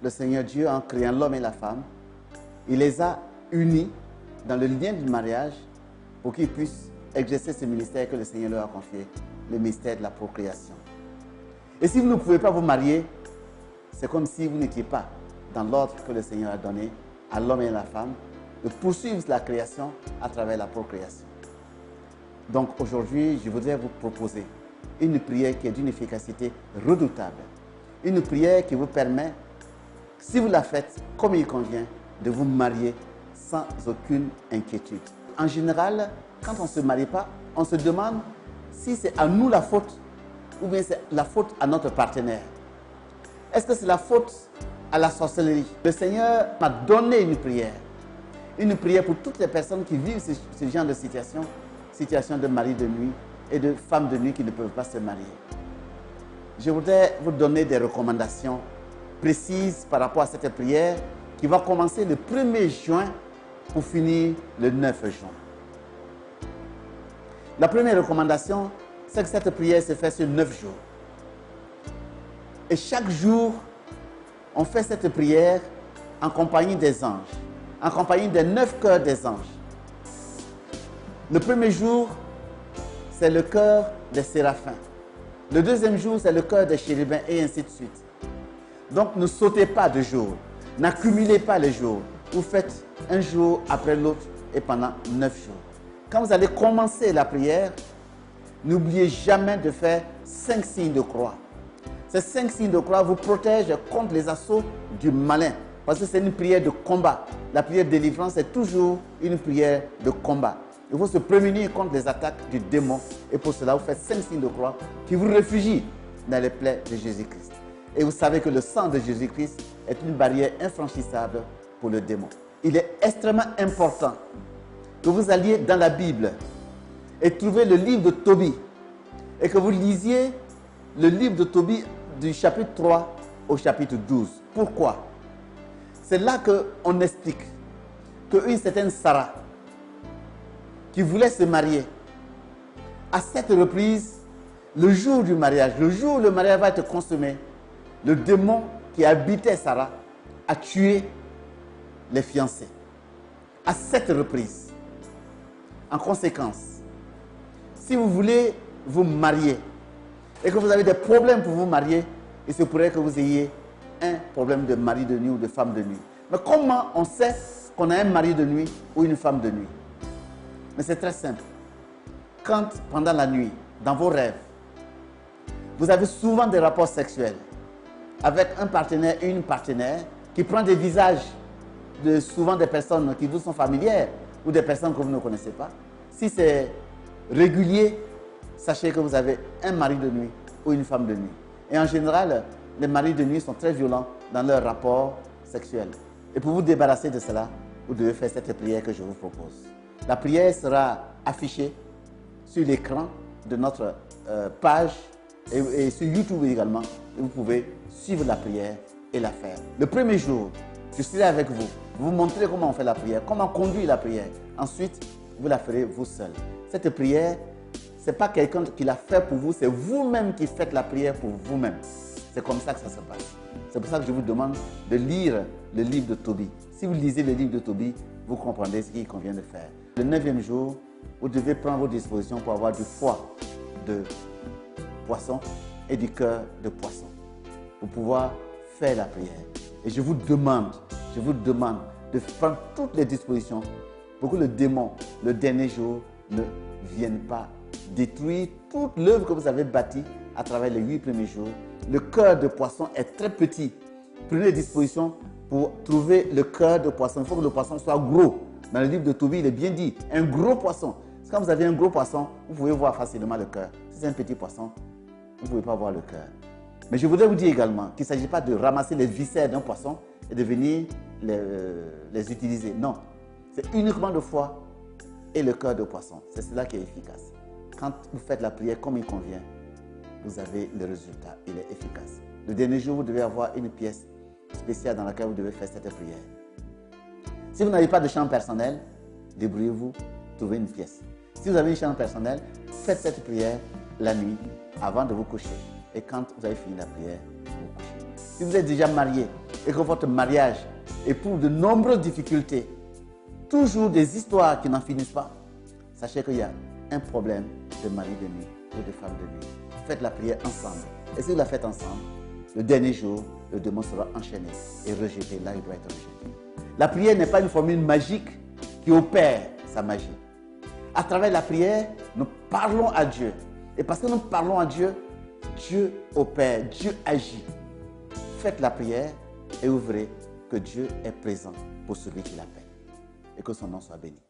le Seigneur Dieu, en créant l'homme et la femme, il les a unis dans le lien du mariage pour qu'ils puissent exercer ce ministère que le Seigneur leur a confié, le ministère de la procréation. Et si vous ne pouvez pas vous marier, c'est comme si vous n'étiez pas dans l'ordre que le Seigneur a donné à l'homme et à la femme de poursuivre la création à travers la procréation. Donc aujourd'hui, je voudrais vous proposer une prière qui est d'une efficacité redoutable. Une prière qui vous permet, si vous la faites comme il convient, de vous marier sans aucune inquiétude. En général, quand on ne se marie pas, on se demande si c'est à nous la faute ou bien c'est la faute à notre partenaire. Est-ce que c'est la faute à la sorcellerie? Le Seigneur m'a donné une prière pour toutes les personnes qui vivent ce genre de situation de mari de nuit et de femmes de nuit qui ne peuvent pas se marier. Je voudrais vous donner des recommandations précises par rapport à cette prière qui va commencer le 1er juin pour finir le 9 juin. La première recommandation, c'est que cette prière se fait sur 9 jours. Et chaque jour, on fait cette prière en compagnie des anges, en compagnie des 9 cœurs des anges. Le premier jour, c'est le cœur des séraphins. Le deuxième jour, c'est le cœur des chérubins et ainsi de suite. Donc, ne sautez pas de jour, n'accumulez pas les jours. Vous faites un jour après l'autre et pendant 9 jours. Quand vous allez commencer la prière, n'oubliez jamais de faire 5 signes de croix. Ces 5 signes de croix vous protègent contre les assauts du malin. Parce que c'est une prière de combat. La prière de délivrance est toujours une prière de combat. Il faut se prémunir contre les attaques du démon. Et pour cela, vous faites 5 signes de croix qui vous réfugient dans les plaies de Jésus-Christ. Et vous savez que le sang de Jésus-Christ est une barrière infranchissable pour le démon. Il est extrêmement important que vous alliez dans la Bible et trouver le livre de Tobie et que vous lisiez le livre de Tobie du chapitre 3 au chapitre 12. Pourquoi? C'est là qu'on explique qu'une certaine Sarah qui voulait se marier, à cette reprise, le jour du mariage, le jour où le mariage va être consommé, le démon qui habitait Sarah a tué les fiancés. À cette reprise. En conséquence, si vous voulez vous marier et que vous avez des problèmes pour vous marier, il se pourrait que vous ayez un problème de mari de nuit ou de femme de nuit. Mais comment on sait qu'on a un mari de nuit ou une femme de nuit? Mais c'est très simple. Quand, pendant la nuit, dans vos rêves, vous avez souvent des rapports sexuels avec un partenaire et une partenaire qui prend des visages de souvent des personnes qui vous sont familières ou des personnes que vous ne connaissez pas. Si c'est régulier, sachez que vous avez un mari de nuit ou une femme de nuit. Et en général, les maris de nuit sont très violents dans leurs rapports sexuels. Et pour vous débarrasser de cela, vous devez faire cette prière que je vous propose. La prière sera affichée sur l'écran de notre page et sur YouTube également. Et vous pouvez suivre la prière et la faire. Le premier jour, je serai avec vous. Vous montrez comment on fait la prière, comment conduire la prière. Ensuite, vous la ferez vous seul. Cette prière, ce n'est pas quelqu'un qui l'a fait pour vous, c'est vous-même qui faites la prière pour vous-même. C'est comme ça que ça se passe. C'est pour ça que je vous demande de lire le livre de Tobie. Si vous lisez le livre de Tobie, vous comprendrez ce qu'il convient de faire. Le 9e jour, vous devez prendre vos dispositions pour avoir du foie de poisson et du cœur de poisson pour pouvoir faire la prière. Et je vous demande de prendre toutes les dispositions pour que le démon, le dernier jour, ne vienne pas détruire toute l'œuvre que vous avez bâtie à travers les 8 premiers jours. Le cœur de poisson est très petit. Prenez les dispositions pour trouver le cœur de poisson. Il faut que le poisson soit gros. Dans le livre de Tobie, il est bien dit, un gros poisson. Quand vous avez un gros poisson, vous pouvez voir facilement le cœur. Si c'est un petit poisson, vous ne pouvez pas voir le cœur. Mais je voudrais vous dire également qu'il ne s'agit pas de ramasser les viscères d'un poisson et de venir les utiliser. Non, c'est uniquement le foie et le cœur de poisson. C'est cela qui est efficace. Quand vous faites la prière comme il convient, vous avez le résultat. Il est efficace. Le dernier jour, vous devez avoir une pièce spéciale dans laquelle vous devez faire cette prière. Si vous n'avez pas de chambre personnelle, débrouillez-vous, trouvez une pièce. Si vous avez une chambre personnelle, faites cette prière la nuit avant de vous coucher. Et quand vous avez fini la prière, vous vous couchez. Si vous êtes déjà marié et que votre mariage éprouve de nombreuses difficultés, toujours des histoires qui n'en finissent pas, sachez qu'il y a un problème de mari de nuit ou de femme de nuit. Faites la prière ensemble. Et si vous la faites ensemble, le dernier jour, le démon sera enchaîné et rejeté là où il doit être rejeté. La prière n'est pas une formule magique qui opère sa magie. À travers la prière, nous parlons à Dieu. Et parce que nous parlons à Dieu, Dieu opère, Dieu agit. Faites la prière et vous verrez que Dieu est présent pour celui qui l'appelle. Et que son nom soit béni.